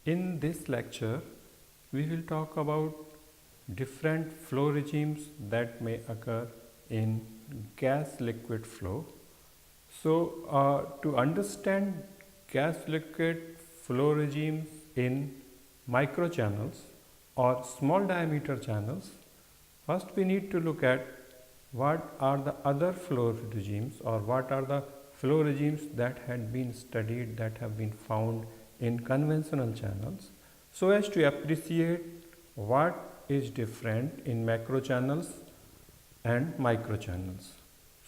In this lecture, we will talk about different flow regimes that may occur in gas liquid flow. So, to understand gas liquid flow regimes in microchannels or small diameter channels, first we need to look at what are the other flow regimes or what are the flow regimes that had been studied, that have been found in conventional channels, so as to appreciate what is different in macro channels and micro channels.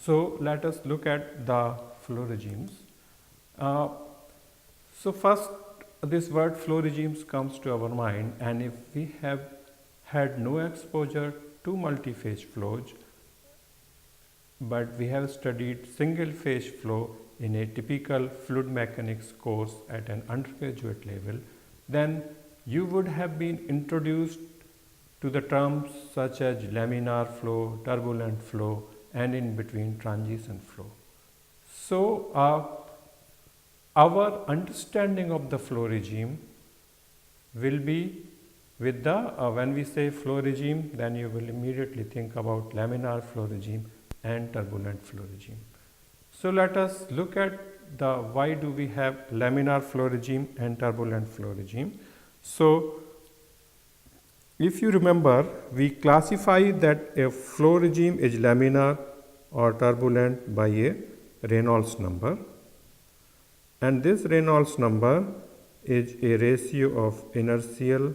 So, let us look at the flow regimes. So, first this word flow regimes comes to our mind, and if we have had no exposure to multi-phase flows, but we have studied single phase flow in a typical fluid mechanics course at an undergraduate level, then you would have been introduced to the terms such as laminar flow, turbulent flow, and in between transition flow. So, our understanding of the flow regime will be with the when we say flow regime, then you will immediately think about laminar flow regime and turbulent flow regime. So, let us look at the why do we have laminar flow regime and turbulent flow regime. So, if you remember, we classify that a flow regime is laminar or turbulent by a Reynolds number, and this Reynolds number is a ratio of inertial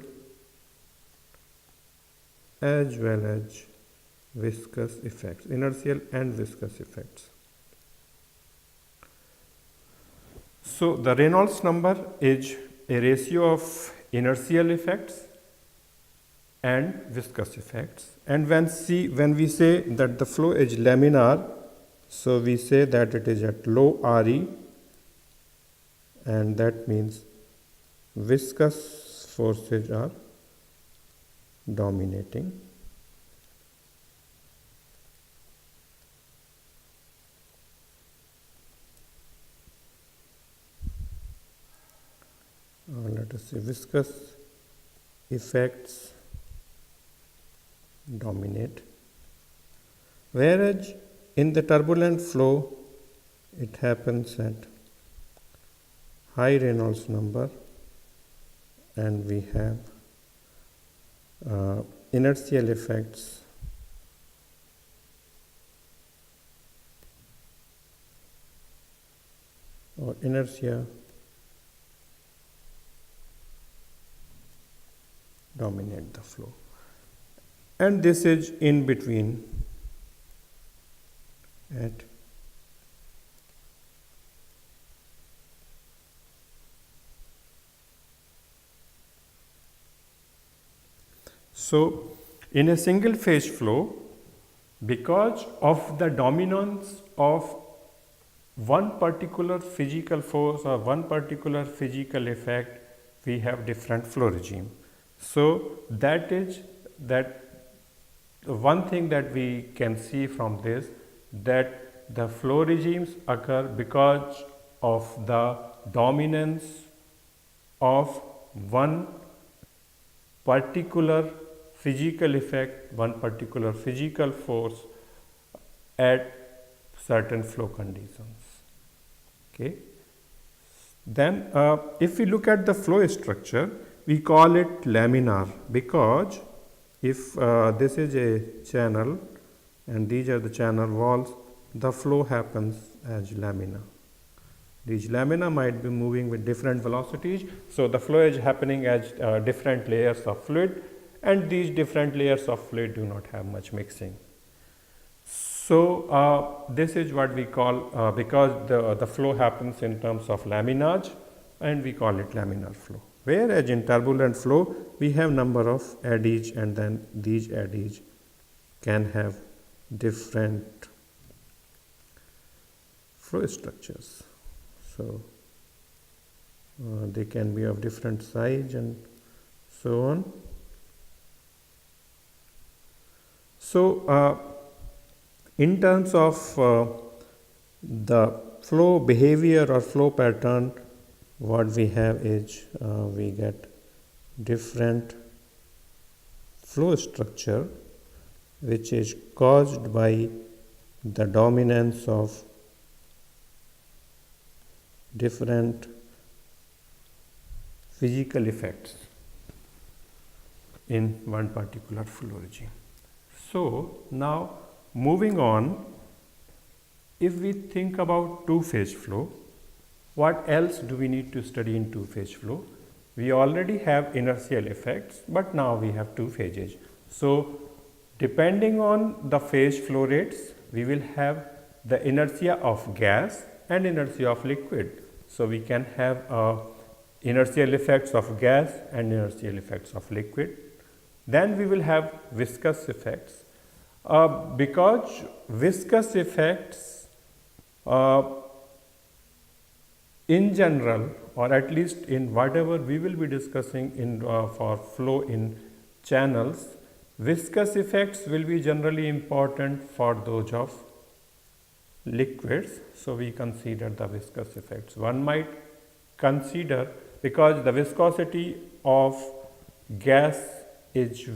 as well as viscous effects, inertial and viscous effects. So, the Reynolds number is a ratio of inertial effects and viscous effects, and when we say that the flow is laminar, so we say that it is at low RE, and that means viscous forces are dominating. Let us say viscous effects dominate, whereas in the turbulent flow it happens at high Reynolds number, and we have inertial effects or inertia dominate the flow, and this is in between at so in a single phase flow, because of the dominance of one particular physical force or one particular physical effect, we have different flow regime. So, that is that one thing that we can see from this, that the flow regimes occur because of the dominance of one particular physical effect, one particular physical force at certain flow conditions. Okay. Then if we look at the flow structure, we call it laminar, because if this is a channel and these are the channel walls, the flow happens as lamina. These lamina might be moving with different velocities, so the flow is happening as different layers of fluid, and these different layers of fluid do not have much mixing. So, this is what we call, because the flow happens in terms of laminage, and we call it laminar flow. Whereas in turbulent flow, we have number of eddies, and then these eddies can have different flow structures. So, they can be of different size and so on. So, in terms of the flow behavior or flow pattern, what we have is we get different flow structure which is caused by the dominance of different physical effects in one particular flow regime. So, now moving on, if we think about two-phase flow, what else do we need to study in two-phase flow? We already have inertial effects, but now we have two phases. So, depending on the phase flow rates, we will have the inertia of gas and inertia of liquid. So, we can have inertial effects of gas and inertial effects of liquid. Then we will have viscous effects. Because viscous effects in general, or at least in whatever we will be discussing in for flow in channels, viscous effects will be generally important for those of liquids. So, we consider the viscous effects. One might consider, because the viscosity of gas is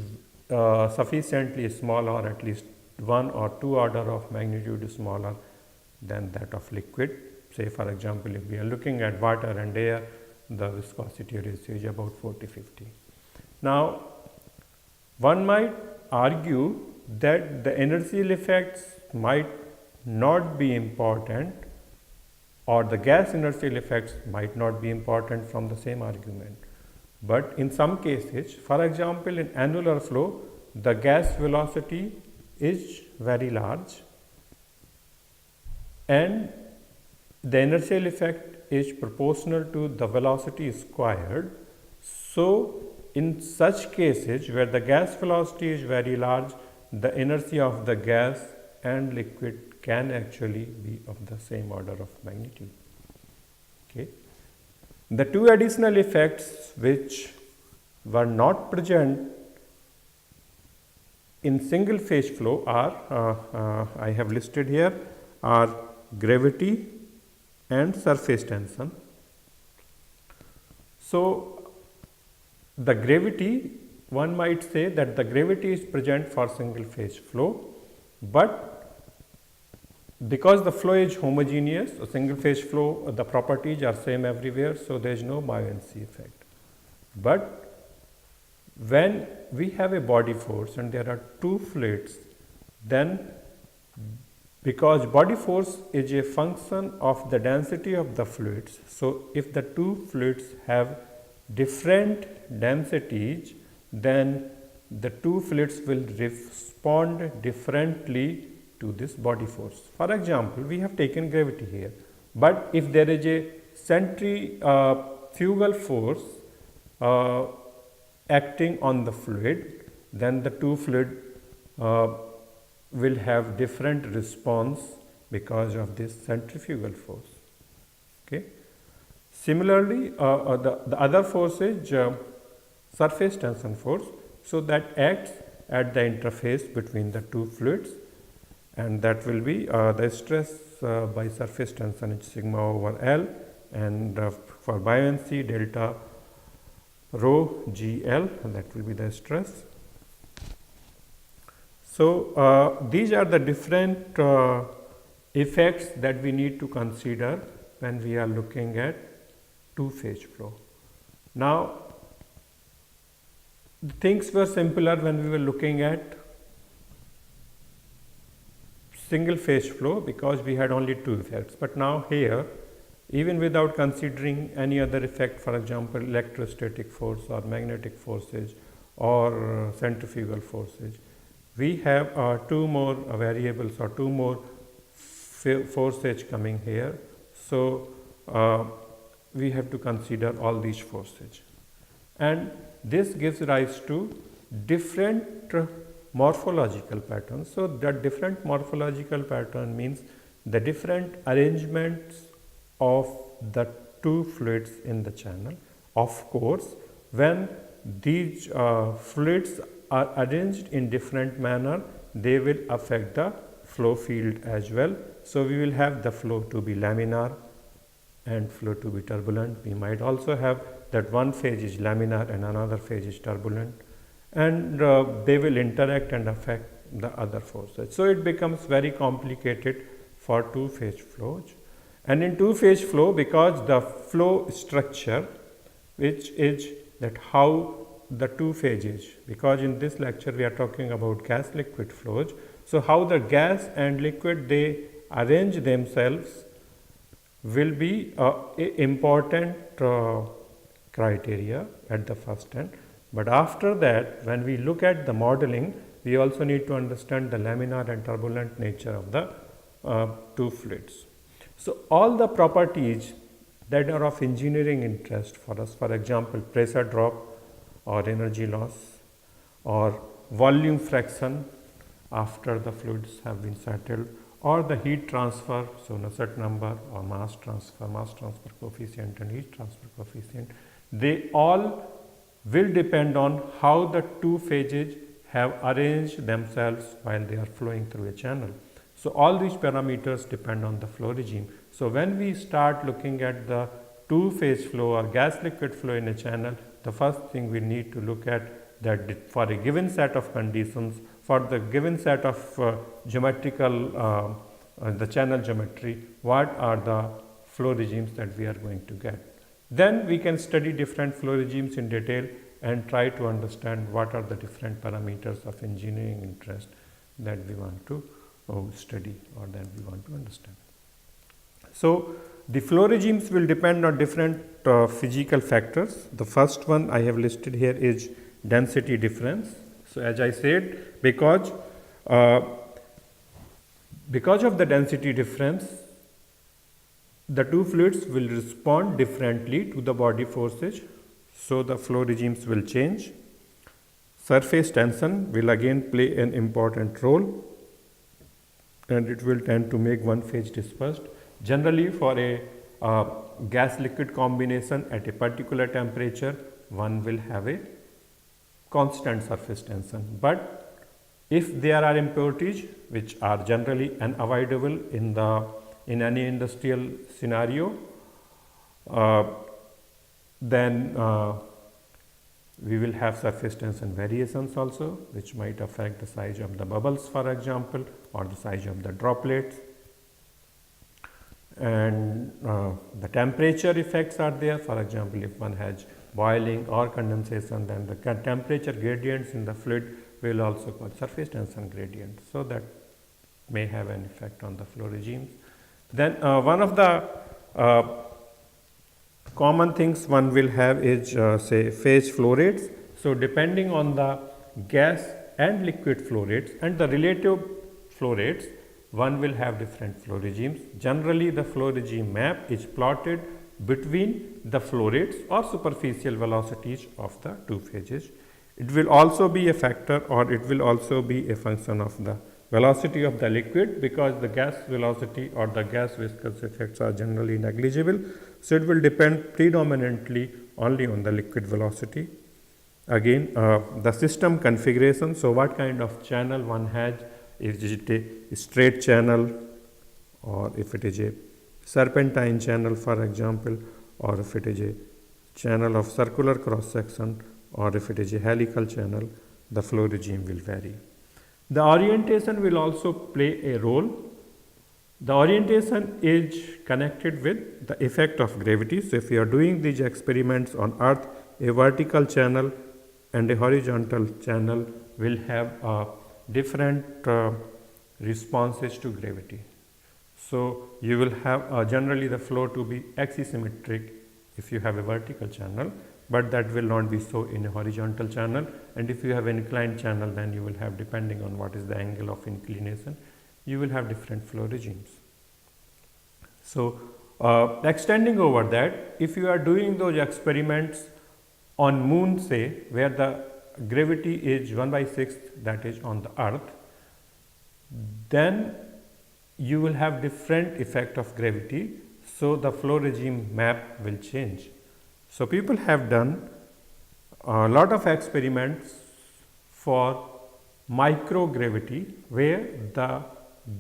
sufficiently small, or at least 1 or 2 order of magnitude smaller than that of liquid. Say for example, if we are looking at water and air, the viscosity ratio is about 40-50. Now, one might argue that the inertial effects might not be important, or the gas inertial effects might not be important from the same argument. But in some cases, for example, in annular flow, the gas velocity is very large and the inertial effect is proportional to the velocity squared. So, in such cases where the gas velocity is very large, the inertia of the gas and liquid can actually be of the same order of magnitude. Okay. The two additional effects which were not present in single phase flow are, I have listed here, are gravity and surface tension. So, the gravity, one might say that the gravity is present for single phase flow, but because the flow is homogeneous, a single phase flow, the properties are same everywhere, so there is no buoyancy effect. But when we have a body force and there are two fluids, then because body force is a function of the density of the fluids, so if the two fluids have different densities, then the two fluids will respond differently to this body force. For example, we have taken gravity here, but if there is a centrifugal force acting on the fluid, then the two fluid will have different response because of this centrifugal force. Okay. Similarly, the other force is surface tension force, so that acts at the interface between the two fluids, and that will be the stress by surface tension is sigma over L, and for buoyancy delta rho GL, that will be the stress. So, these are the different effects that we need to consider when we are looking at two-phase flow. Now, things were simpler when we were looking at single phase flow because we had only two effects, but now here, even without considering any other effect, for example electrostatic force or magnetic forces or centrifugal forces, we have two more variables or two more forces coming here. So, we have to consider all these forces, and this gives rise to different morphological patterns. So, the different morphological pattern means the different arrangements of the two fluids in the channel. Of course, when these fluids are arranged in different manner, they will affect the flow field as well. So, we will have the flow to be laminar and flow to be turbulent. We might also have that one phase is laminar and another phase is turbulent, and they will interact and affect the other forces. So it becomes very complicated for two-phase flows. And in two-phase flow, because the flow structure, which is that how the two phases, because in this lecture we are talking about gas liquid flows, so how the gas and liquid they arrange themselves will be important criteria at the first end. But after that, when we look at the modeling, we also need to understand the laminar and turbulent nature of the two fluids. So all the properties that are of engineering interest for us, for example, pressure drop or energy loss or volume fraction after the fluids have been settled, or the heat transfer, so Nusselt number, or mass transfer coefficient and heat transfer coefficient, they all will depend on how the two phases have arranged themselves while they are flowing through a channel. So all these parameters depend on the flow regime. So when we start looking at the two-phase flow or gas liquid flow in a channel, the first thing we need to look at that for a given set of conditions, for the given set of geometrical, the channel geometry, what are the flow regimes that we are going to get. Then we can study different flow regimes in detail and try to understand what are the different parameters of engineering interest that we want to study or that we want to understand. So the flow regimes will depend on different physical factors. The first one I have listed here is density difference. So as I said, because of the density difference, the two fluids will respond differently to the body forces, so the flow regimes will change. Surface tension will again play an important role, and it will tend to make one phase dispersed. Generally, for a gas liquid combination at a particular temperature, one will have a constant surface tension. But if there are impurities which are generally unavoidable in any industrial scenario, then we will have surface tension variations also, which might affect the size of the bubbles, for example, or the size of the droplets. And the temperature effects are there. For example, if one has boiling or condensation, then the temperature gradients in the fluid will also cause surface tension gradients. So that may have an effect on the flow regimes. Then one of the common things one will have is say phase flow rates. So depending on the gas and liquid flow rates and the relative flow rates, one will have different flow regimes. Generally, the flow regime map is plotted between the flow rates or superficial velocities of the two phases. It will also be a factor, or it will also be a function of the velocity of the liquid, because the gas velocity or the gas viscous effects are generally negligible. So it will depend predominantly only on the liquid velocity. Again, the system configuration. So what kind of channel one has, is it a straight channel, or if it is a serpentine channel, for example, or if it is a channel of circular cross section, or if it is a helical channel, the flow regime will vary. The orientation will also play a role. The orientation is connected with the effect of gravity. So if you are doing these experiments on Earth, a vertical channel and a horizontal channel will have different responses to gravity. So you will have generally the flow to be axisymmetric if you have a vertical channel, but that will not be so in a horizontal channel. And if you have an inclined channel, then you will have, depending on what is the angle of inclination, you will have different flow regimes. So extending over that, if you are doing those experiments on Moon, say, where the gravity is 1/6, that is on the Earth, then you will have different effect of gravity. So the flow regime map will change. So people have done a lot of experiments for microgravity, where the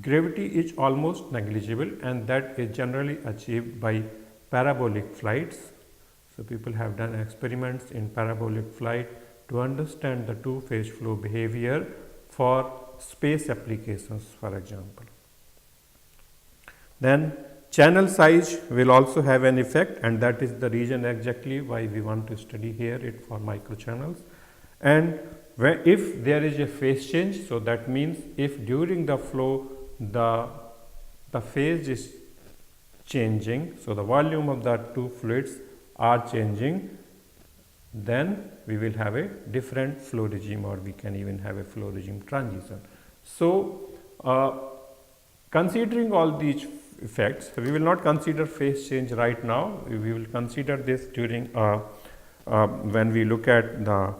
gravity is almost negligible, and that is generally achieved by parabolic flights So people have done experiments in parabolic flight to understand the two-phase flow behavior for space applications, for example. Then channel size will also have an effect, and that is the reason exactly why we want to study here it for microchannels. And if there is a phase change, so that means if during the flow the phase is changing, so the volume of the two fluids are changing, then we will have a different flow regime, or we can even have a flow regime transition. So considering all these effects, we will not consider phase change right now. We will consider this during when we look at the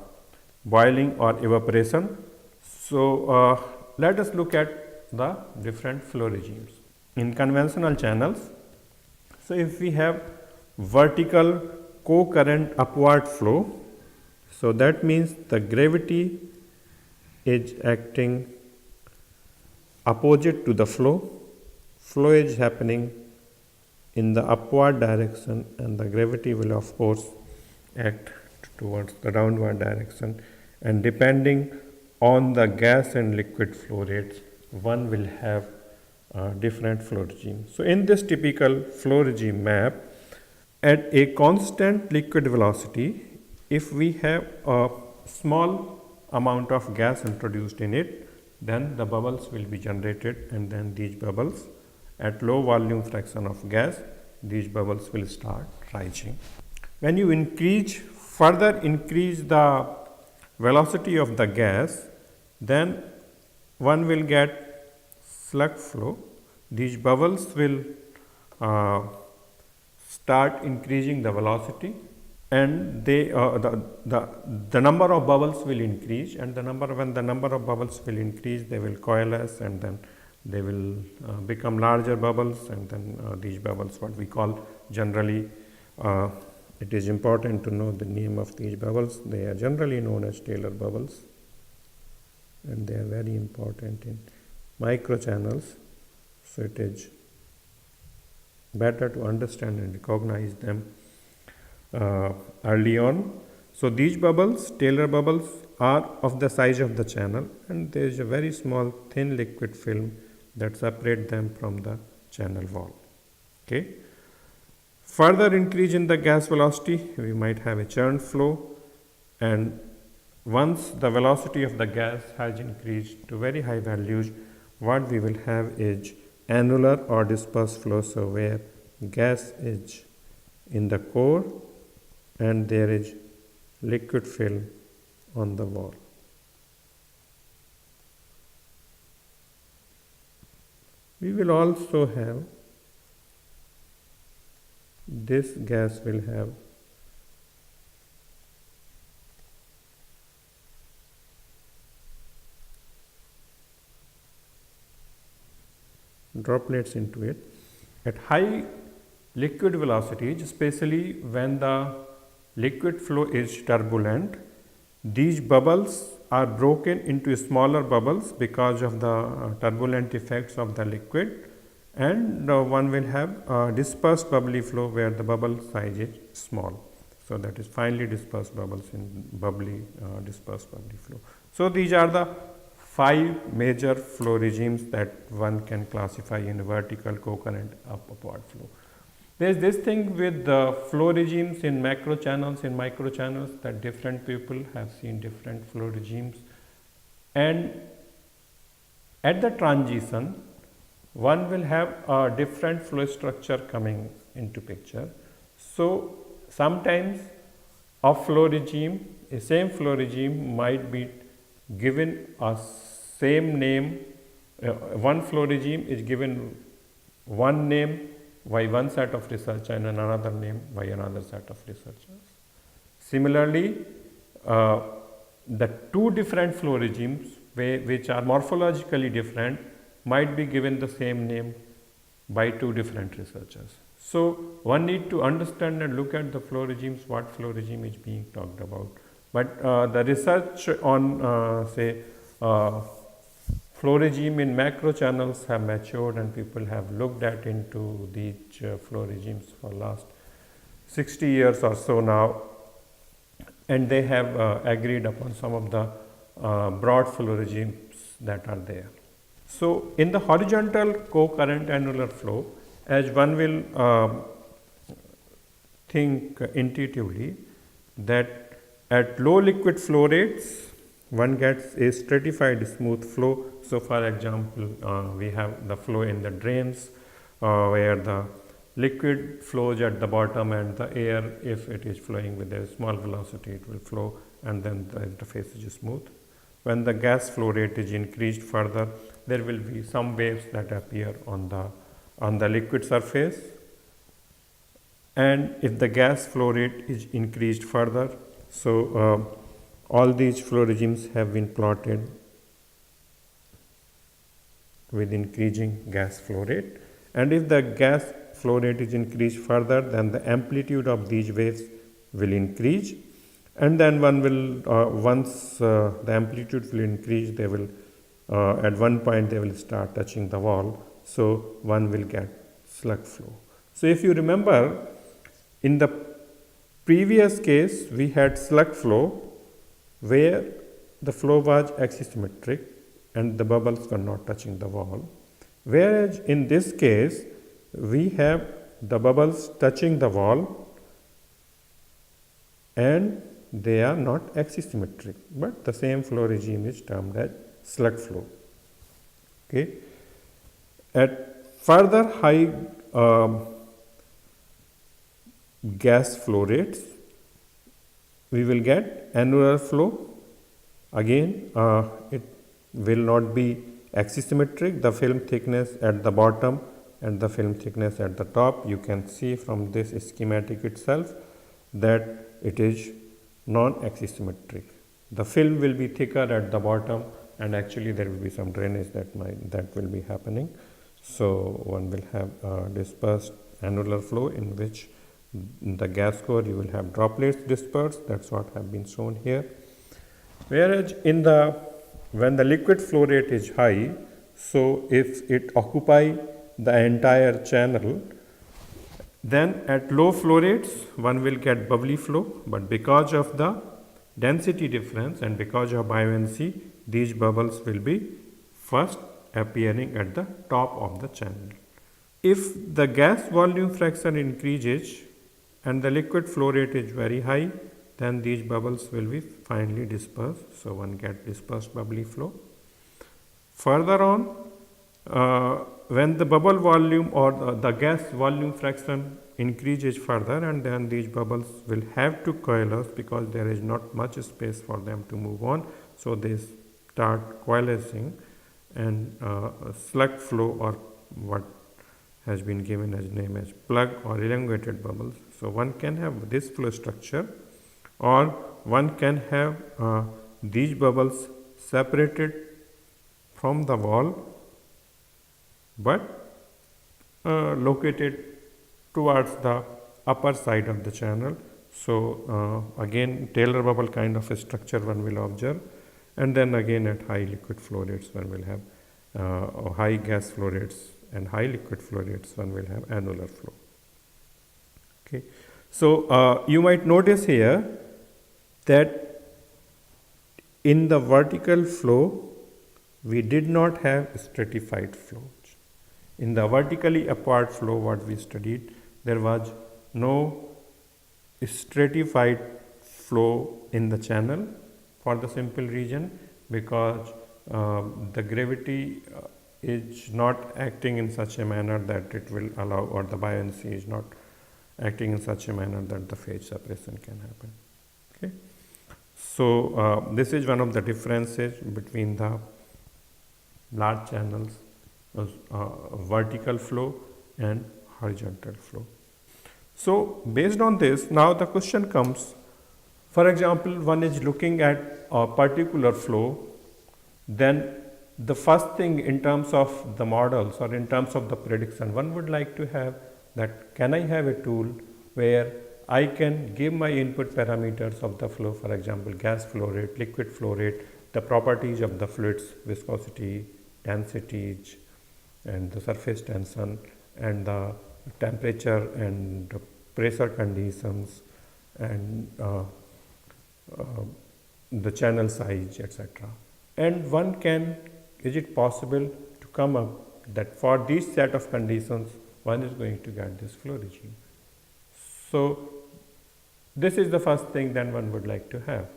boiling or evaporation. So let us look at the different flow regimes in conventional channels. So if we have vertical co-current upward flow, so that means the gravity is acting opposite to the flow. Flow is happening in the upward direction, and the gravity will of course act towards the downward direction, and depending on the gas and liquid flow rates, one will have different flow regime. So in this typical flow regime map, at a constant liquid velocity, if we have a small amount of gas introduced in it, then the bubbles will be generated, and then these bubbles at low volume fraction of gas, these bubbles will start rising. When you further increase the velocity of the gas, then one will get slug flow. These bubbles will start increasing the velocity, and they the number of bubbles will increase, and when the number of bubbles will increase, they will coalesce, and then they will become larger bubbles, and then these bubbles, what we call generally, it is important to know the name of these bubbles. They are generally known as Taylor bubbles, and they are very important in microchannels. So it is better to understand and recognize them early on. So these bubbles, Taylor bubbles, are of the size of the channel, and there is a very small thin liquid film that separates them from the channel wall. Okay. Further increase in the gas velocity, we might have a churn flow, and once the velocity of the gas has increased to very high values, what we will have is annular or dispersed flow, so where gas is in the core and there is liquid film on the wall. We will also have, this gas will have droplets into it. At high liquid velocities, especially when the liquid flow is turbulent, these bubbles are broken into smaller bubbles because of the turbulent effects of the liquid, and one will have dispersed bubbly flow where the bubble size is small. So that is finely dispersed bubbles in dispersed bubbly flow. So these are the 5 major flow regimes that one can classify in vertical, co-current, upward flow. There is this thing with the flow regimes in macro channels, in micro channels, that different people have seen different flow regimes, and at the transition one will have a different flow structure coming into picture. So sometimes a flow regime, a same flow regime might be given a same name. One flow regime is given one name by one set of researchers and another name by another set of researchers. Similarly, the two different flow regimes which are morphologically different might be given the same name by two different researchers. So one need to understand and look at the flow regimes, what flow regime is being talked about. But the research on flow regime in macro channels have matured, and people have looked at into these flow regimes for last 60 years or so now, and they have agreed upon some of the broad flow regimes that are there. So, in the horizontal co-current annular flow, as one will think intuitively, that at low liquid flow rates one gets a stratified smooth flow. So, for example, we have the flow in the drains where the liquid flows at the bottom, and the air, if it is flowing with a small velocity, it will flow, and then the interface is smooth. When the gas flow rate is increased further, there will be some waves that appear on the liquid surface, and if the gas flow rate is increased further, so all these flow regimes have been plotted with increasing gas flow rate, and if the gas flow rate is increased further, then the amplitude of these waves will increase, and then one will once the amplitude will increase, they will at one point they will start touching the wall, so one will get slug flow. So, if you remember, in the previous case we had slug flow where the flow was axisymmetric and the bubbles were not touching the wall, whereas in this case we have the bubbles touching the wall and they are not axisymmetric, but the same flow regime is termed as slug flow. Okay. At further high gas flow rates, we will get annular flow. Again, it will not be axisymmetric. The film thickness at the bottom and the film thickness at the top, you can see from this schematic itself that it is non-axisymmetric. The film will be thicker at the bottom, and actually there will be some drainage that will be happening. So, one will have dispersed annular flow in which the gas core you will have droplets dispersed. That's what have been shown here. Whereas when the liquid flow rate is high, so if it occupy the entire channel, then at low flow rates one will get bubbly flow, but because of the density difference and because of buoyancy, these bubbles will be first appearing at the top of the channel. If the gas volume fraction increases and the liquid flow rate is very high, then these bubbles will be finely dispersed. So, one get dispersed bubbly flow. Further on, when the bubble volume or the gas volume fraction increases further, and then these bubbles will have to coalesce because there is not much space for them to move on. So, they start coalescing, and slug flow, or what has been given as name as plug or elongated bubbles. So, one can have this flow structure, or one can have these bubbles separated from the wall but located towards the upper side of the channel. So, again Taylor bubble kind of a structure one will observe, and then again at high liquid flow rates one will have high gas flow rates and high liquid flow rates one will have annular flow. Okay. So, you might notice here that in the vertical flow we did not have stratified flows. In the vertically apart flow what we studied, there was no stratified flow in the channel for the simple reason because the gravity is not acting in such a manner that it will allow, or the buoyancy is not acting in such a manner that the phase separation can happen. Okay. So, this is one of the differences between the large channels, vertical flow and horizontal flow. So, based on this, now the question comes, for example, one is looking at a particular flow, then the first thing in terms of the models or in terms of the prediction, one would like to have that can I have a tool where I can give my input parameters of the flow, for example, gas flow rate, liquid flow rate, the properties of the fluids, viscosity, densities, and the surface tension, and the temperature and pressure conditions, and the channel size, etc. And one can, is it possible to come up that for this set of conditions one is going to get this flow regime? So this is the first thing that one would like to have.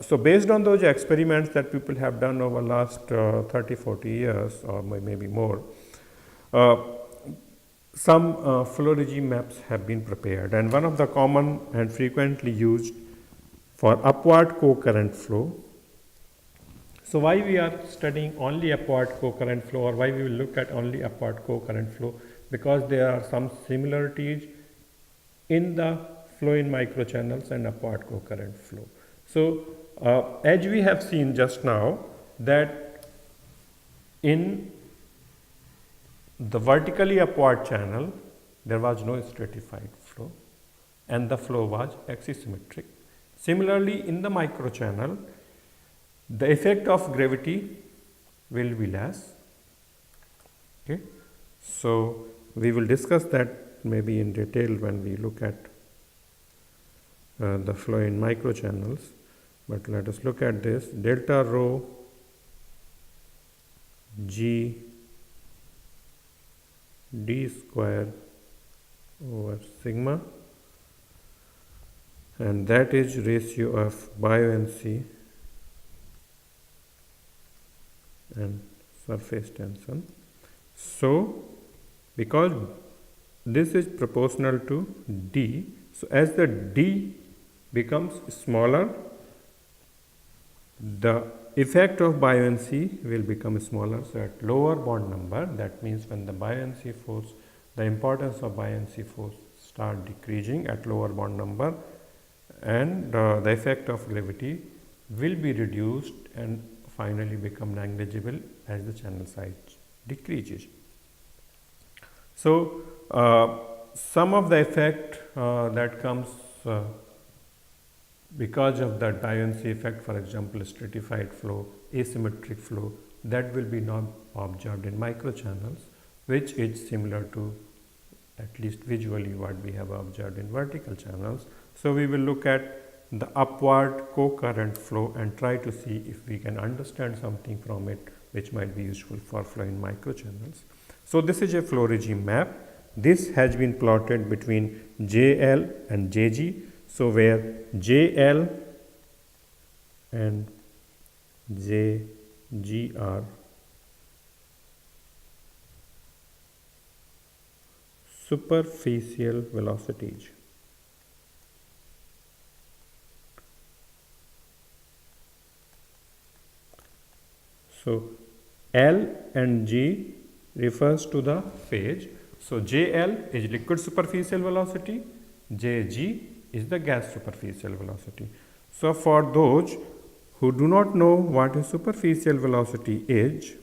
So based on those experiments that people have done over last 30-40 years or maybe more, some flow regime maps have been prepared, and one of the common and frequently used for upward co-current flow. So why we are studying only upward co-current flow, or why we will look at only upward co-current flow? Because there are some similarities in the flow in microchannels and upward co-current flow. So as we have seen just now, that in the vertically upward channel there was no stratified flow and the flow was axisymmetric. Similarly, in the microchannel, the effect of gravity will be less. Okay, so we will discuss that maybe in detail when we look at the flow in microchannels. But let us look at this delta rho G d square over sigma, and that is ratio of buoyancy and surface tension. So because this is proportional to d, so as the d becomes smaller, the effect of buoyancy will become smaller. So at lower bond number, that means when the buoyancy force, the importance of buoyancy force start decreasing at lower bond number, and the effect of gravity will be reduced and finally become negligible as the channel size decreases. So some of the effect that comes because of that buoyancy effect, for example stratified flow, asymmetric flow, that will be not observed in microchannels, which is similar to, at least visually, what we have observed in vertical channels. So we will look at the upward co-current flow and try to see if we can understand something from it which might be useful for flow in microchannels. So this is a flow regime map. This has been plotted between JL and JG. So where JL and JG are superficial velocities. So L and G refers to the phase. So JL is liquid superficial velocity, JG is the gas superficial velocity. So for those who do not know what a superficial velocity is,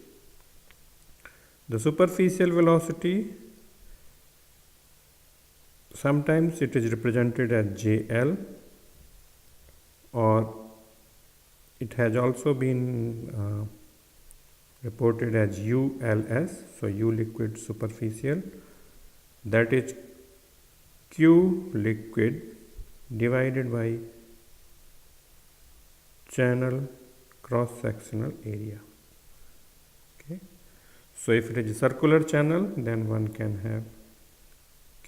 the superficial velocity, sometimes it is represented as JL, or it has also been reported as ULS, so U liquid superficial, that is Q liquid divided by channel cross sectional area. Okay, so if it is a circular channel, then one can have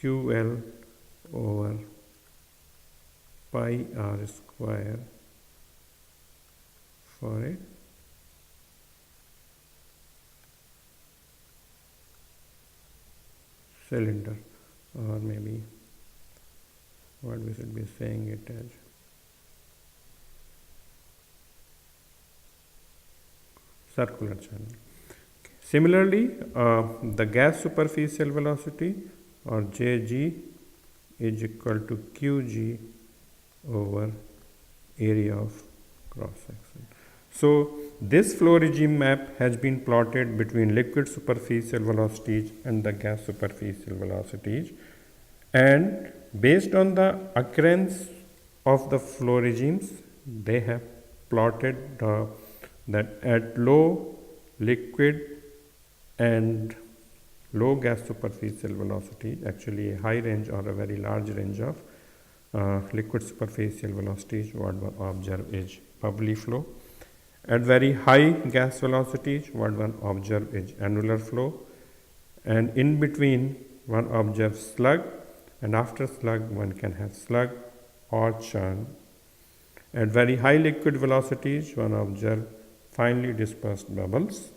QL over pi r square for a cylinder, or maybe what we should be saying it as circular channel. Okay. Similarly, the gas superficial velocity, or Jg, is equal to Qg over area of cross section. So this flow regime map has been plotted between liquid superficial velocities and the gas superficial velocities, and based on the occurrence of the flow regimes, they have plotted that at low liquid and low gas superficial velocity, actually a high range or a very large range of liquid superficial velocities, what one observe is bubbly flow. At very high gas velocities, what one observe is annular flow, and in between one observes slug, and after slug one can have slug or churn. At very high liquid velocities, one observes finely dispersed bubbles.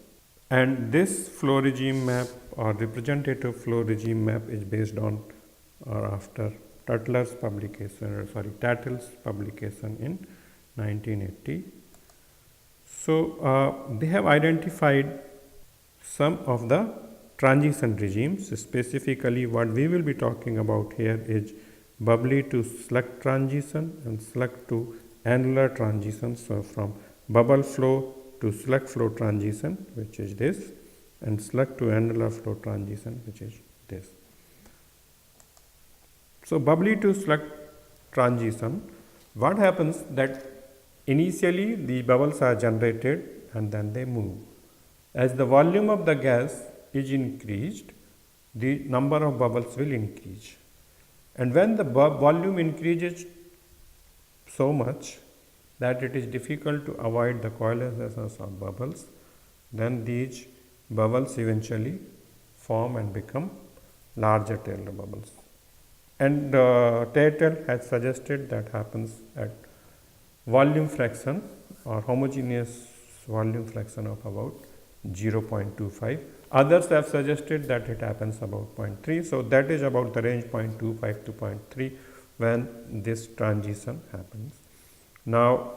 And this flow regime map or representative flow regime map is based on or after Tattler's publication, Tattle's publication in 1980. So they have identified some of the transition regimes. Specifically, what we will be talking about here is bubbly to slug transition and slug to annular transition. So from bubble flow to slug flow transition, which is this, and slug to annular flow transition, which is this. So bubbly to slug transition, what happens that initially the bubbles are generated and then they move. As the volume of the gas is increased, the number of bubbles will increase. And when the volume increases so much that it is difficult to avoid the coalescence of bubbles, then these bubbles eventually form and become larger tailed bubbles. And Tattle has suggested that happens at volume fraction or homogeneous volume fraction of about 0.25. Others have suggested that it happens about 0.3. So that is about the range 0.25 to 0.3 when this transition happens. Now,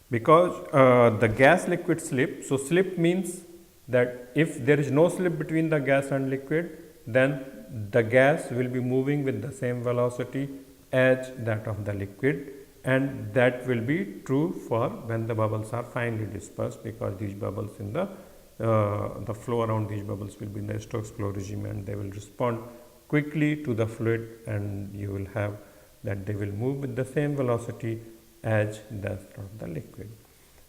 because the gas liquid slip, so slip means that if there is no slip between the gas and liquid, then the gas will be moving with the same velocity as that of the liquid, and that will be true for when the bubbles are finely dispersed, because these bubbles in the flow around these bubbles will be in the Stokes flow regime and they will respond quickly to the fluid, and you will have that they will move with the same velocity as that of the liquid.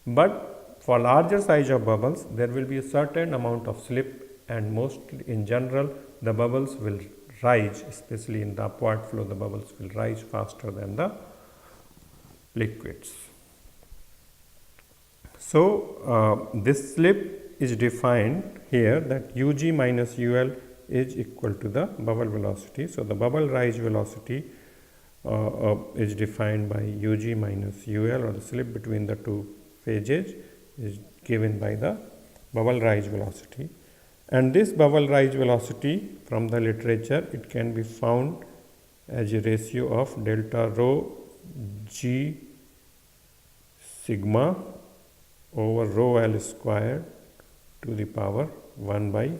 But for larger size of bubbles, there will be a certain amount of slip, and mostly in general the bubbles will rise, especially in the upward flow the bubbles will rise faster than the liquids. So this slip is defined here that Ug minus Ul is equal to the bubble velocity. So the bubble rise velocity is defined by Ug minus Ul, or the slip between the two phases is given by the bubble rise velocity. And this bubble rise velocity from the literature, it can be found as a ratio of delta rho g sigma over rho L squared to the power 1 by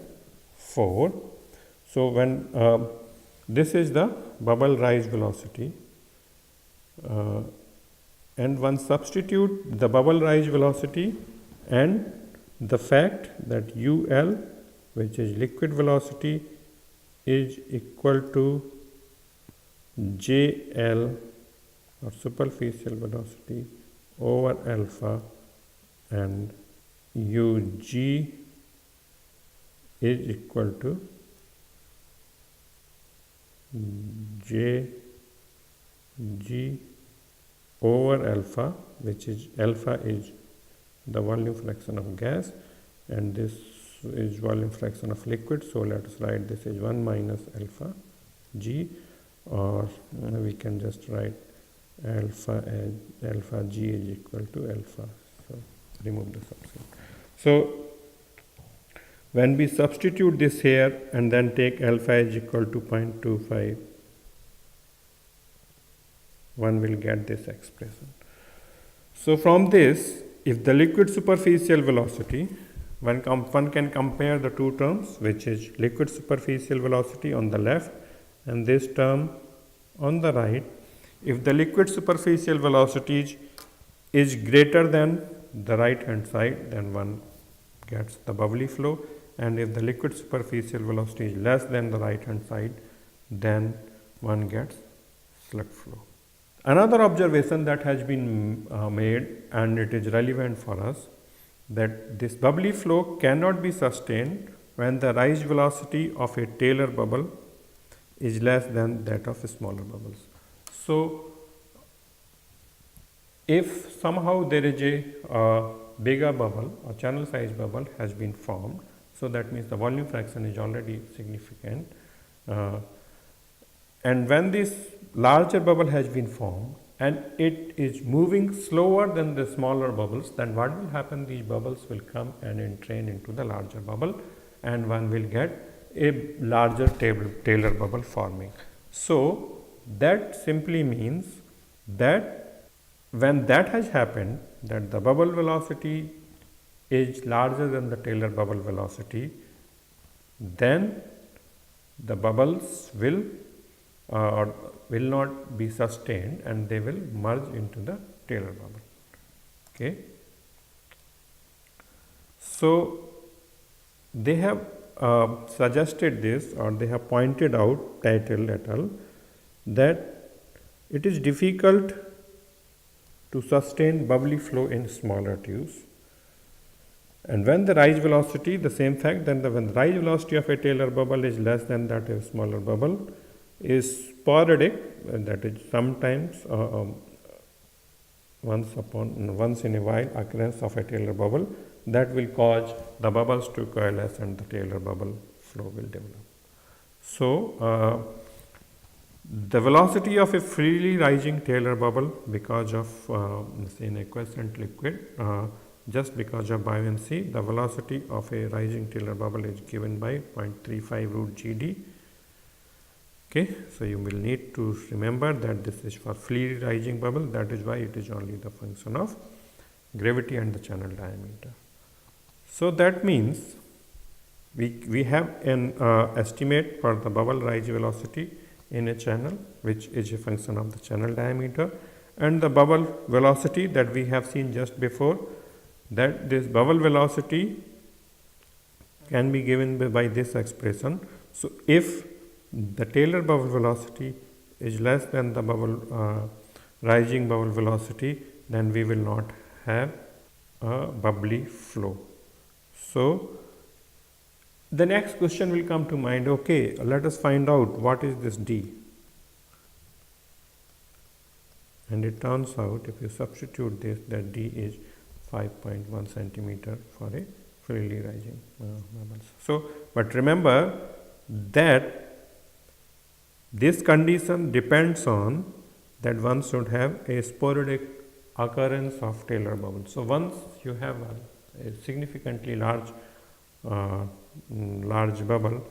4. So when this is the bubble rise velocity, and one substitute the bubble rise velocity and the fact that UL, which is liquid velocity, is equal to JL, or superficial velocity, over alpha, and UG is equal to JG over alpha, which is alpha is the volume fraction of gas and this is volume fraction of liquid. So let us write this is 1 minus alpha G, or we can just write alpha as alpha G is equal to alpha. So remove the subscript. So when we substitute this here and then take alpha is equal to 0.25, one will get this expression. So from this, if the liquid superficial velocity, one can compare the two terms, which is liquid superficial velocity on the left and this term on the right. If the liquid superficial velocity is greater than the right hand side, then one gets the bubbly flow, and if the liquid superficial velocity is less than the right hand side, then one gets slug flow. Another observation that has been made, and it is relevant for us, that this bubbly flow cannot be sustained when the rise velocity of a Taylor bubble is less than that of smaller bubbles. So, if somehow there is a bigger bubble or channel size bubble has been formed, so that means the volume fraction is already significant, and when this larger bubble has been formed and it is moving slower than the smaller bubbles, then what will happen? These bubbles will come and entrain into the larger bubble, and one will get a larger Taylor bubble forming. So that simply means that when that has happened, that the bubble velocity is larger than the Taylor bubble velocity, then the bubbles will not be sustained and they will merge into the Taylor bubble. Okay. So they have suggested this, or they have pointed out, Title et al., that it is difficult to sustain bubbly flow in smaller tubes. And when the rise velocity, the same fact, then when the rise velocity of a Taylor bubble is less than that of a smaller bubble, is sporadic, that is sometimes once in a while occurrence of a Taylor bubble, that will cause the bubbles to coalesce and the Taylor bubble flow will develop. So the velocity of a freely rising Taylor bubble because of say in a quiescent liquid, just because of buoyancy, the velocity of a rising Taylor bubble is given by 0.35 root GD. Okay, so you will need to remember that this is for freely rising bubble, that is why it is only the function of gravity and the channel diameter. So that means we have an estimate for the bubble rise velocity in a channel, which is a function of the channel diameter, and the bubble velocity that we have seen just before, that this bubble velocity can be given by this expression. So if the Taylor bubble velocity is less than the bubble rising bubble velocity, then we will not have a bubbly flow. So the next question will come to mind, okay, let us find out what is this D. And it turns out, if you substitute this, that D is 5.1 centimeter for a freely rising bubbles. So, but remember that this condition depends on that one should have a sporadic occurrence of Taylor bubble. So once you have a significantly large bubble,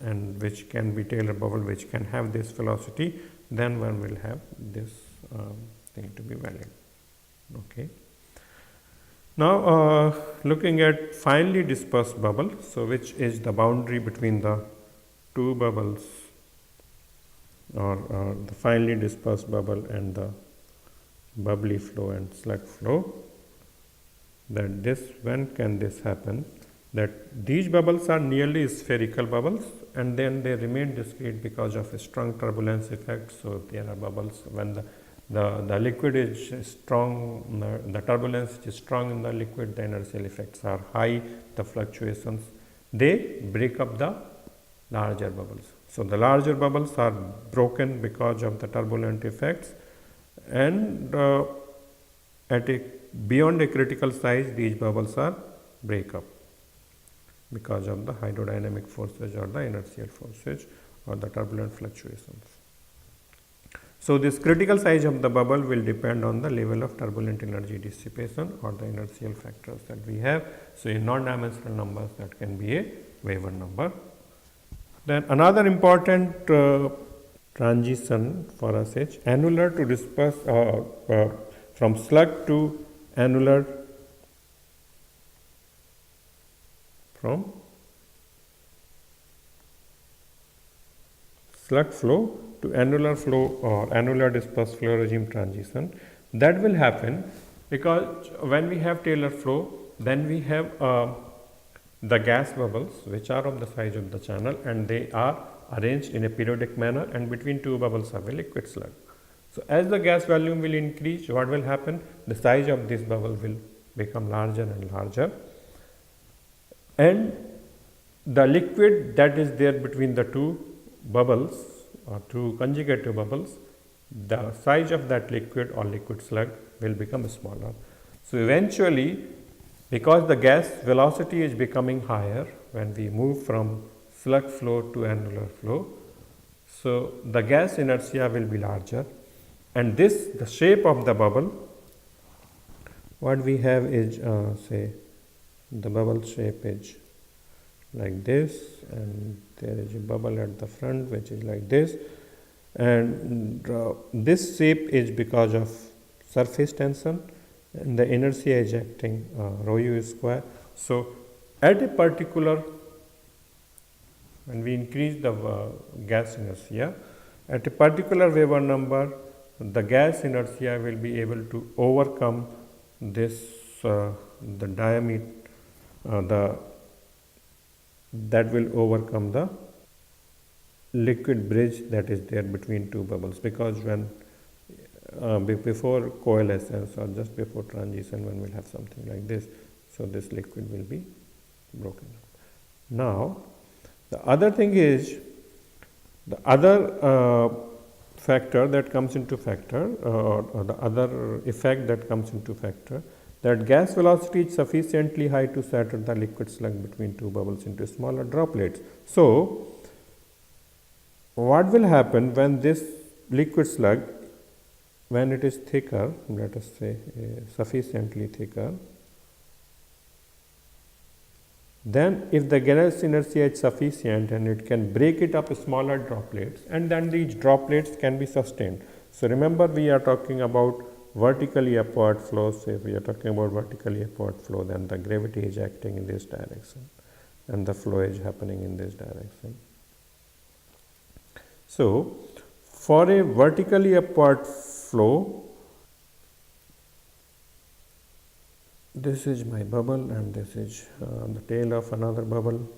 and which can be Taylor bubble, which can have this velocity, then one will have this thing to be valid. Okay. Now looking at finely dispersed bubble, so which is the boundary between the two bubbles, or the finely dispersed bubble and the bubbly flow and slug flow, that this, when can this happen, that these bubbles are nearly spherical bubbles and then they remain discrete because of a strong turbulence effect. So there are bubbles when the liquid is strong, the turbulence is strong in the liquid, the inertial effects are high, the fluctuations, they break up the larger bubbles. So the larger bubbles are broken because of the turbulent effects, and beyond a critical size, these bubbles are break up because of the hydrodynamic forces or the inertial forces or the turbulent fluctuations. So this critical size of the bubble will depend on the level of turbulent energy dissipation or the inertial factors that we have. So in non-dimensional numbers, that can be a Weber number. Then another important transition for us is annular to disperse, from slug to annular, from slug flow to annular flow or annular dispersed flow regime transition. That will happen because when we have Taylor flow, then we have the gas bubbles which are of the size of the channel, and they are arranged in a periodic manner, and between two bubbles have a liquid slug. So as the gas volume will increase, what will happen? The size of this bubble will become larger and larger, and the liquid that is there between the two bubbles or two conjugative bubbles, the size of that liquid or liquid slug will become smaller. So, eventually, because the gas velocity is becoming higher when we move from slug flow to annular flow, so the gas inertia will be larger, and this, the shape of the bubble, what we have is say the bubble shape is like this, and there is a bubble at the front which is like this, and this shape is because of surface tension, and the inertia is acting rho u square. So, at a particular, when we increase the gas inertia, at a particular Weber number, the gas inertia will be able to overcome this the diameter that will overcome the liquid bridge that is there between two bubbles, because when before coalescence or just before transition, one will have something like this. So, this liquid will be broken up. Now, the other thing is, the other factor that comes into factor, or the other effect that comes into factor, that gas velocity is sufficiently high to shatter the liquid slug between two bubbles into smaller droplets. So, what will happen when this liquid slug, when it is thicker, let us say sufficiently thicker, then if the gas inertia is sufficient and it can break it up smaller droplets, and then these droplets can be sustained. So, remember, we are talking about vertically upward flow. So, if we are talking about vertically upward flow, then the gravity is acting in this direction and the flow is happening in this direction. So, for a vertically upward flow, this is my bubble and this is the tail of another bubble,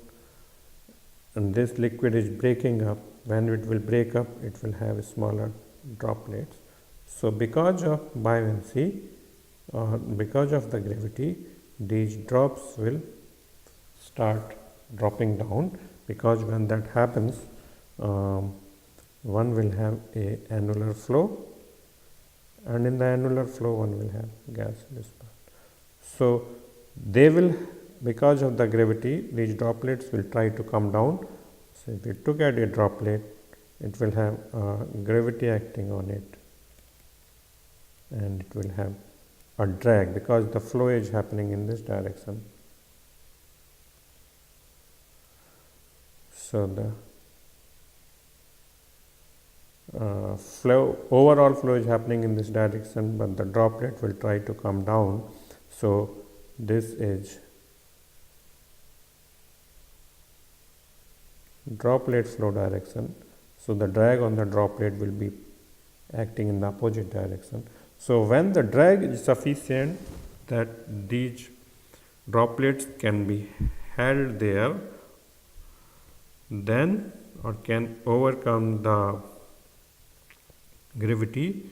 and this liquid is breaking up. When it will break up, it will have smaller droplets. So, because of buoyancy or because of the gravity, these drops will start dropping down, because when that happens, one will have a annular flow, and in the annular flow one will have gas dispersal. So, they will, because of the gravity, these droplets will try to come down. So, if we took at a droplet, it will have gravity acting on it, and it will have a drag because the flow is happening in this direction. So, the overall flow is happening in this direction, but the droplet will try to come down. So, this is droplet flow direction. So, the drag on the droplet will be acting in the opposite direction. So, when the drag is sufficient that these droplets can be held there, then or can overcome the gravity,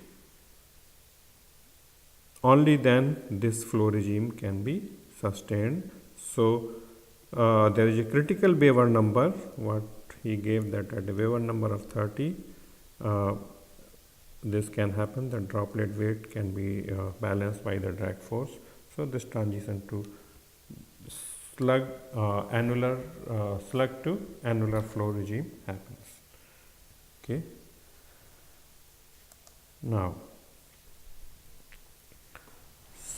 only then this flow regime can be sustained. So, there is a critical Weber number, what he gave, that at a Weber number of 30, this can happen, the droplet weight can be balanced by the drag force. So, this transition to slug slug to annular flow regime happens. Okay. Now,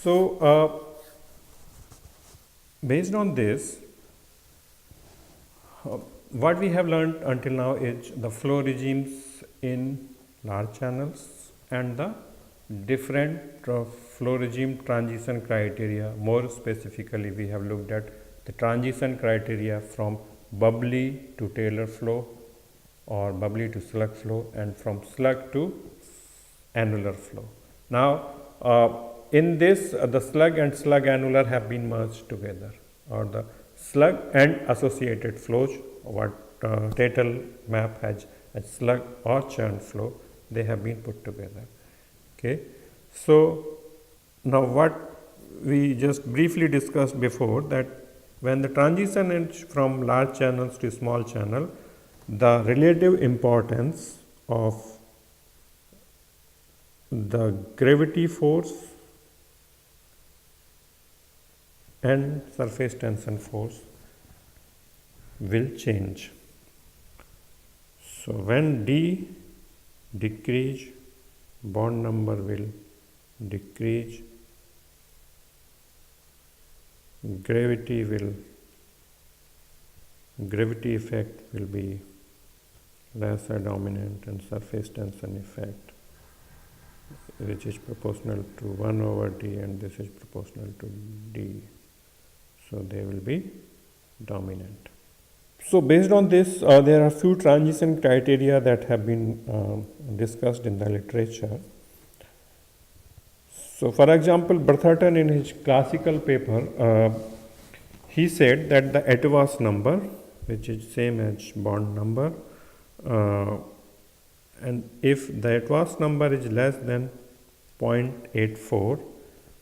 so based on this, what we have learned until now is the flow regimes in large channels and the different flow regime transition criteria. More specifically, we have looked at the transition criteria from bubbly to Taylor flow or bubbly to slug flow, and from slug to annular flow. Now, in this the slug and slug annular have been merged together, or the slug and associated flows, what Tatel map has as slug or churn flow, they have been put together. Okay. So, now what we just briefly discussed before, that when the transition is from large channels to small channel, the relative importance of the gravity force and surface tension force will change. So when D decrease, bond number will decrease, gravity effect will be lesser dominant, and surface tension effect, which is proportional to 1 over D, and this is proportional to D. So they will be dominant. So based on this, there are few transition criteria that have been discussed in the literature. So for example, Bertherton in his classical paper, he said that the Atwas number, which is same as bond number, and if the Atwas number is less than 0.84,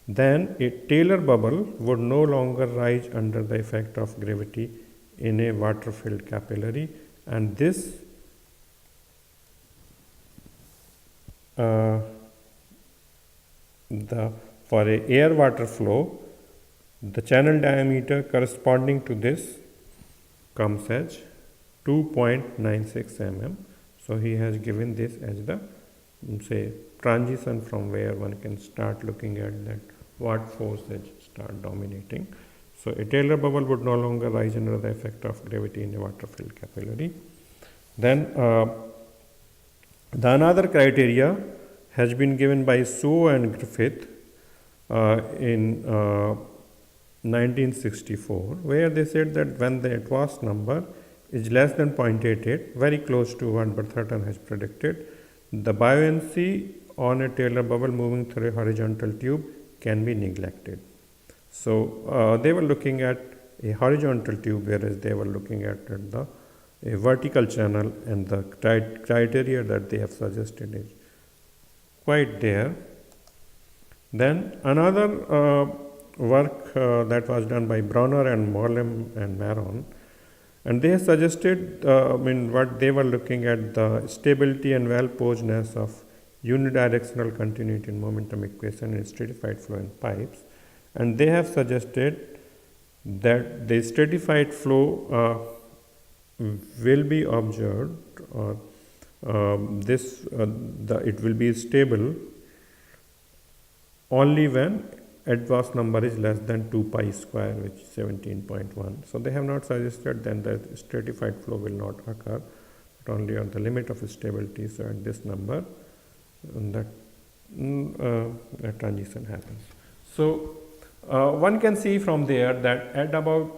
then a Taylor bubble would no longer rise under the effect of gravity in a water-filled capillary, and this for a air-water flow, the channel diameter corresponding to this comes as 2.96 mm. So he has given this as the say transition from where one can start looking at that what forces start dominating. So a Taylor bubble would no longer rise under the effect of gravity in a water-filled capillary. Then the another criteria has been given by Sow and Griffith in 1964, where they said that when the Atwas number is less than 0.88, very close to what Bertherton has predicted, the buoyancy on a Taylor bubble moving through a horizontal tube can be neglected. So they were looking at a horizontal tube, whereas they were looking at a vertical channel, and the criteria that they have suggested is quite there. Then another work that was done by Brauner and Morlem and Maron, and they suggested, what they were looking at the stability and well-posedness of unidirectional continuity and momentum equation in stratified flow in pipes, and they have suggested that the stratified flow will be observed, or it will be stable only when Atwas number is less than 2 pi square, which is 17.1. So they have not suggested then that stratified flow will not occur, but only on the limit of stability. So at this number, that transition happens. So one can see from there that at about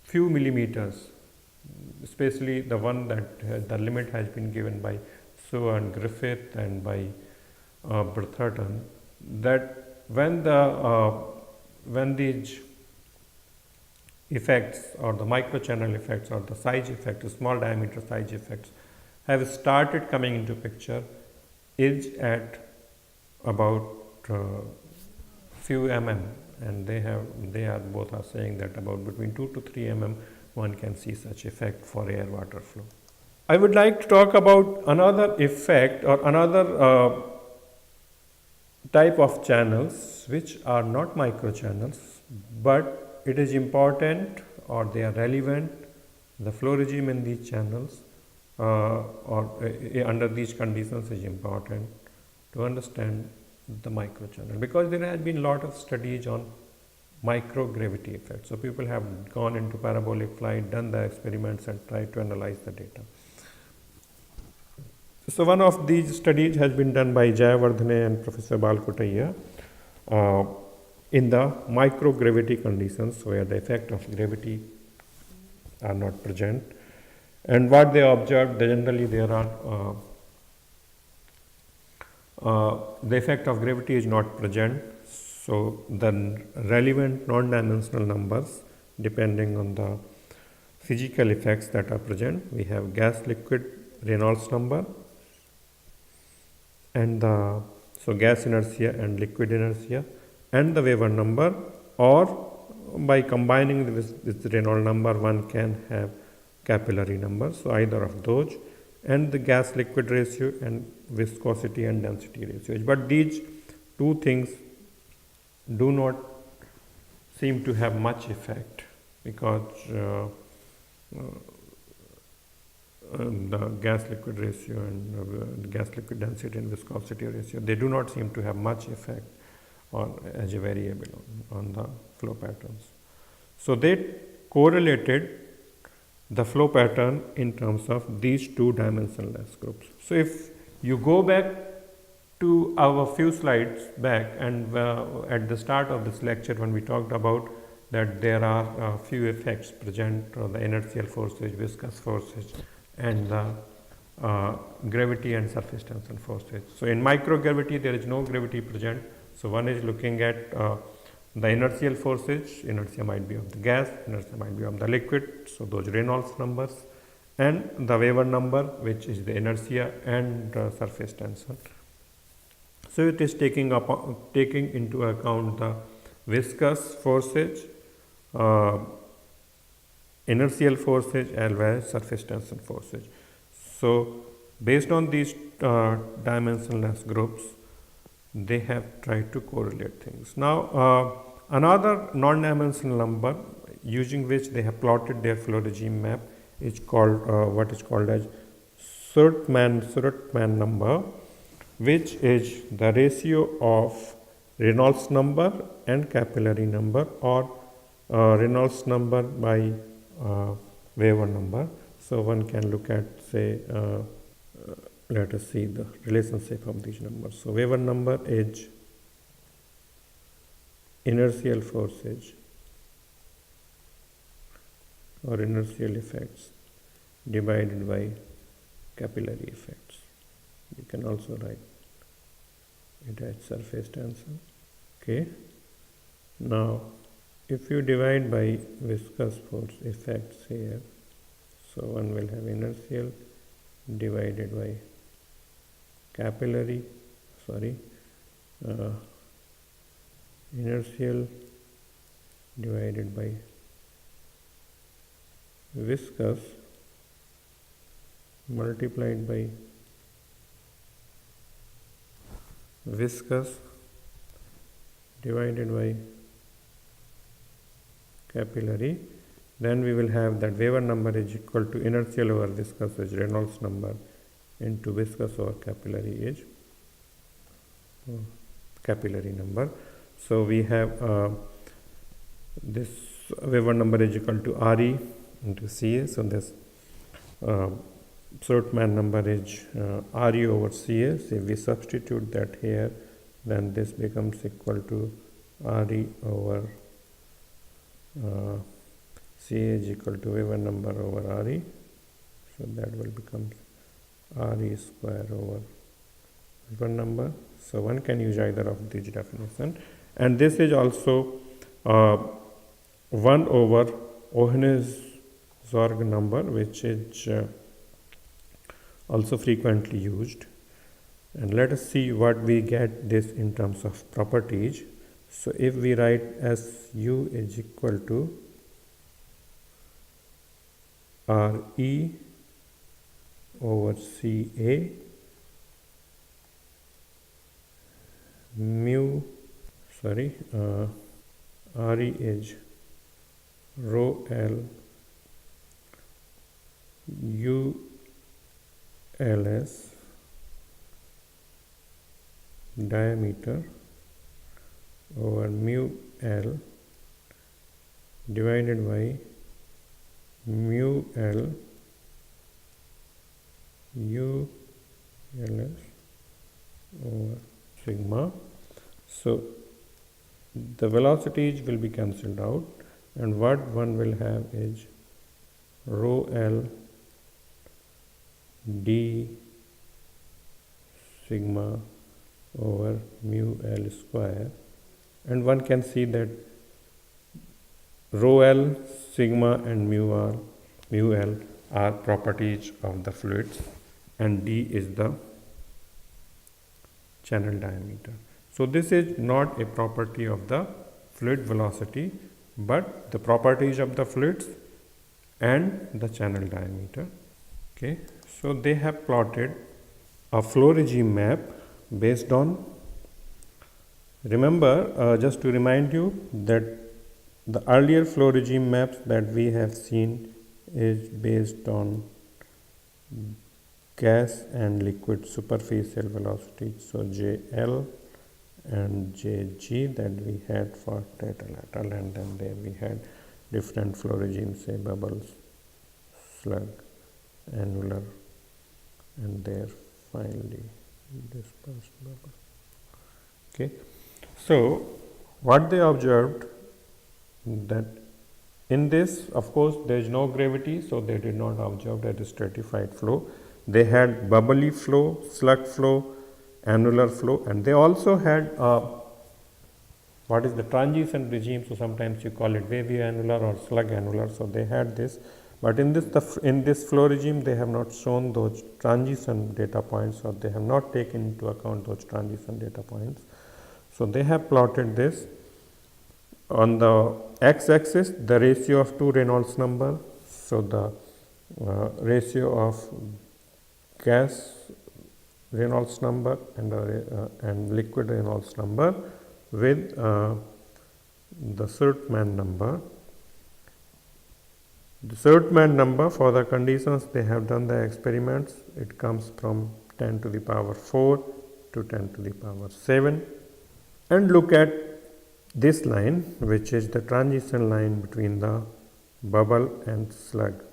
few millimeters, especially the one that the limit has been given by Sow and Griffith and by Bertherton, that when these effects or the microchannel effects or the size effect, the small diameter size effects have started coming into picture, is at about few mm, and they are both are saying that about between 2 to 3 mm one can see such effect for air water flow. I would like to talk about another effect or another type of channels which are not microchannels, but it is important or they are relevant. The flow regime in these channels under these conditions is important to understand the microchannel, because there has been a lot of studies on microgravity effect. So people have gone into parabolic flight, done the experiments and tried to analyze the data. So one of these studies has been done by Jayawardene and Professor Balkotaiya in the microgravity conditions where the effect of gravity are not present. And what they observed, generally there are the effect of gravity is not present. So the relevant non-dimensional numbers, depending on the physical effects that are present, we have gas liquid Reynolds number, and so gas inertia and liquid inertia, and the Weber number, or by combining this Reynolds number, one can have capillary number. So either of those, and the gas liquid ratio and viscosity and density ratio. But these two things do not seem to have much effect, because the gas liquid ratio and gas liquid density and viscosity ratio, they do not seem to have much effect on as a variable on the flow patterns. So they correlated the flow pattern in terms of these two dimensionless groups. So if you go back to our few slides back, and at the start of this lecture when we talked about that there are a few effects present, the inertial forces, viscous forces, and the gravity and surface tension forces. So in microgravity there is no gravity present. So one is looking at the inertial forces. Inertia might be of the gas, inertia might be of the liquid, so those Reynolds numbers, and the Weber number, which is the inertia and surface tension. So it is taking into account the viscous forces, inertial forces, as well as surface tension forces. So based on these dimensionless groups, they have tried to correlate things. Now another non-dimensional number using which they have plotted their flow regime map is called what is called as Surtman number, which is the ratio of Reynolds number and capillary number, or Reynolds number by Weber number. So one can look at, say, let us see the relationship of these numbers. So Weber number is inertial forces or inertial effects divided by capillary effects. You can also write it as surface tension. Okay. Now, if you divide by viscous force effects here, so one will have inertial divided by inertial divided by viscous multiplied by viscous divided by capillary, then we will have that Weber number is equal to inertial over viscous is Reynolds number into viscous over capillary is capillary number. So we have this Weber number is equal to Re into Ca. So this Surtman number is Re over Ca. So if we substitute that here, then this becomes equal to Re over Ca is equal to Weber number over Re. So that will become Re square over Weber number. So one can use either of these definition, and this is also 1 over Ohnesorg number, which is also frequently used. And let us see what we get this in terms of properties. So if we write Su is equal to Re over Ca Re is rho L U Ls diameter over mu L divided by mu L U Ls over sigma. So the velocities will be cancelled out, and what one will have is rho L d sigma over mu L square, and one can see that rho L, sigma and mu L are properties of the fluids, and d is the channel diameter. So this is not a property of the fluid velocity, but the properties of the fluids and the channel diameter. Okay, so they have plotted a flow regime map based on, remember, just to remind you that the earlier flow regime maps that we have seen is based on gas and liquid superficial velocity. So JL and JG that we had for lateral, and then there we had different flow regimes, say bubbles, slug, annular, and there finally dispersed bubble. Okay, so what they observed that in this, of course, there is no gravity, so they did not observe that stratified flow. They had bubbly flow, slug flow, annular flow, and they also had what is the transition regime. So sometimes you call it wavy annular or slug annular. So they had this, but in this flow regime, they have not shown those transition data points, or they have not taken into account those transition data points. So they have plotted this. On the x-axis, the ratio of two Reynolds number. So the ratio of gas Reynolds number and liquid Reynolds number with the Surtman number. The Surtman number, for the conditions they have done the experiments, it comes from 10 to the power 4 to 10 to the power 7. And look at this line, which is the transition line between the bubble and slug.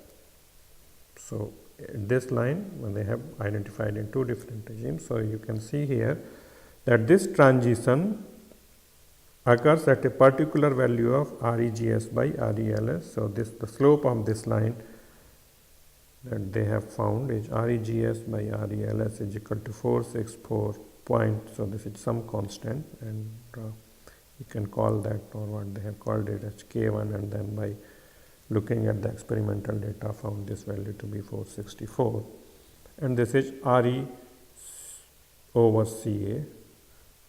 So this line they have identified in two different regimes. So you can see here that this transition occurs at a particular value of REGS by RELS. So the slope of this line that they have found is REGS by RELS is equal to 464 point. So this is some constant, and you can call that, or what they have called it as K1, and then by looking at the experimental data found this value to be 464, and this is RE over CA.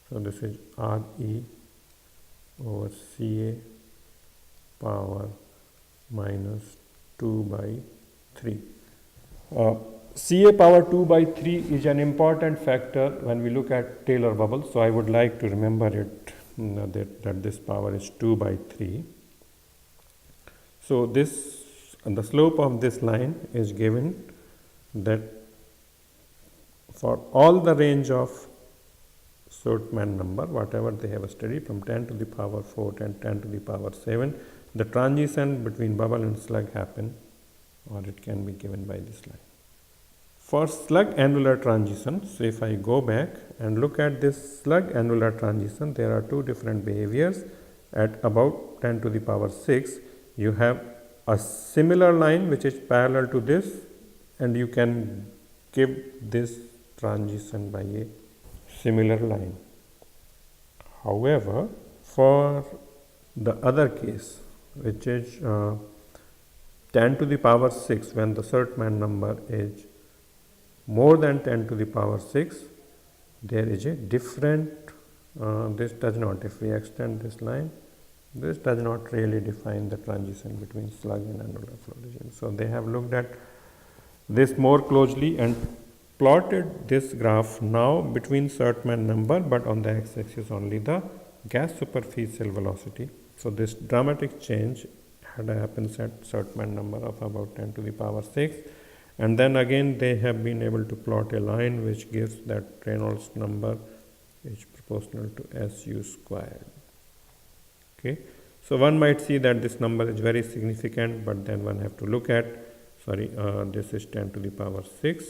So this is RE over CA power minus 2 by 3. CA power 2 by 3 is an important factor when we look at Taylor bubble. So I would like to remember it that this power is 2 by 3. So this, the slope of this line is given that for all the range of Surtman number, whatever they have studied from 10 to the power 4 and 10 to the power 7, the transition between bubble and slug happen, or it can be given by this line. For slug annular transition, so if I go back and look at this slug annular transition, there are two different behaviors. At about 10 to the power 6, you have a similar line which is parallel to this, and you can give this transition by a similar line. However, for the other case, which is 10 to the power 6, when the Surtman number is more than 10 to the power 6, there is a different, this does not, if we extend this line, this does not really define the transition between slug and annular flow regime. So they have looked at this more closely and plotted this graph now between Surtman number, but on the x-axis only the gas superficial velocity. So this dramatic change happens at Surtman number of about 10 to the power 6, and then again they have been able to plot a line which gives that Reynolds number is proportional to SU squared. Okay, so one might see that this number is very significant, but then one have to look at, this is 10 to the power 6,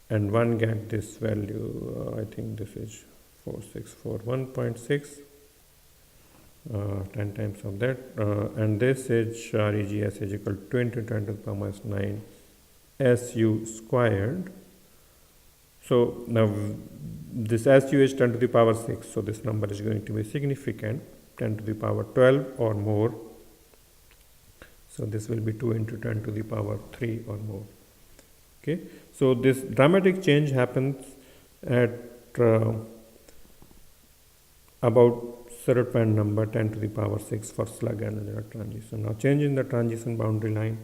and one get this value, I think this is 4641.6, 10 times of that, and this is REGS is equal to 20 to the power minus 9 SU squared. So now this SU is 10 to the power 6, so this number is going to be significant, 10 to the power 12 or more. So this will be 2 into 10 to the power 3 or more. Okay, so this dramatic change happens at about absolute point number 10 to the power 6 for slug annular transition. Now changing the transition boundary line,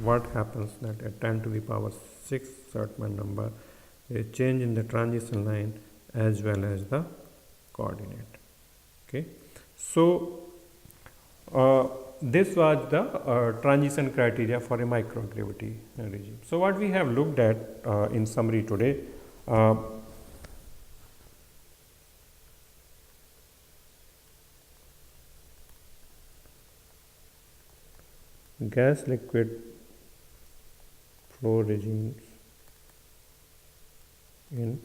what happens that at 10 to the power 6 absolute point number, a change in the transition line as well as the coordinate. Okay, so this was the transition criteria for a microgravity regime. So what we have looked at in summary today, gas liquid flow regimes in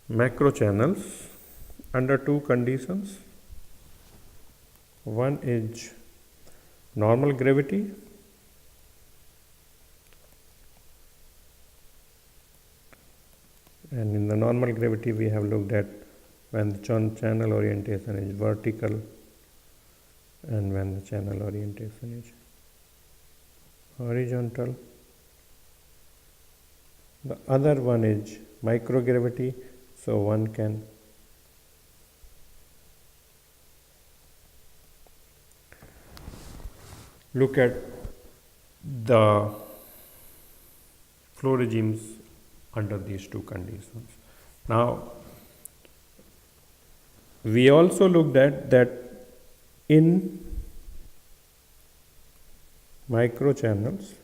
macro channels under two conditions. One is normal gravity and in the normal gravity we have looked at when the channel orientation is vertical and when the channel orientation is horizontal. The other one is microgravity, so one can look at the flow regimes under these two conditions. Now, we also looked at that in microchannels,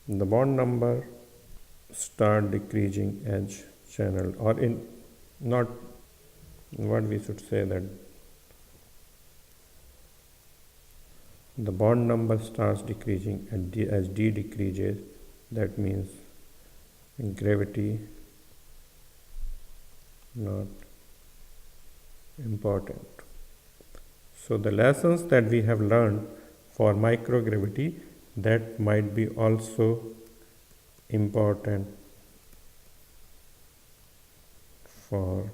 the bond number start decreasing as channel, or in not what we should say, that the bond number starts decreasing as d decreases. That means gravity not important. So the lessons that we have learned for microgravity, that might be also important for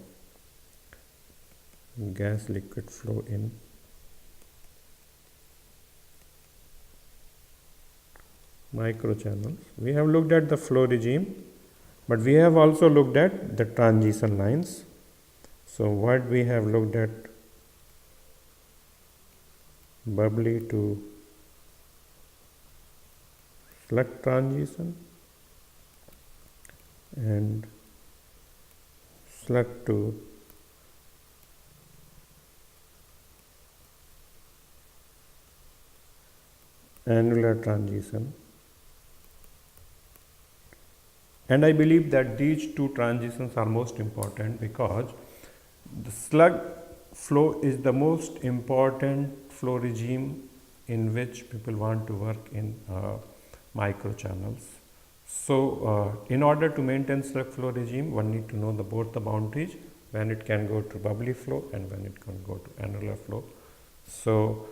gas liquid flow in microchannels. We have looked at the flow regime, but we have also looked at the transition lines. So what we have looked at, bubbly to slug transition and slug to annular transition. And I believe that these two transitions are most important because the slug flow is the most important flow regime in which people want to work in microchannels. So in order to maintain slug flow regime, one need to know both the boundaries, when it can go to bubbly flow and when it can go to annular flow. So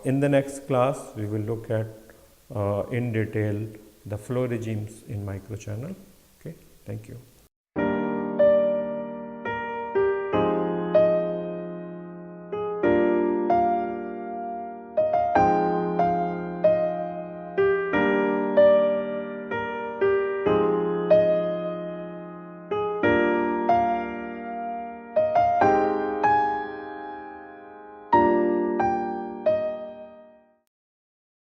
in the next class we will look at in detail the flow regimes in microchannel. Okay, thank you.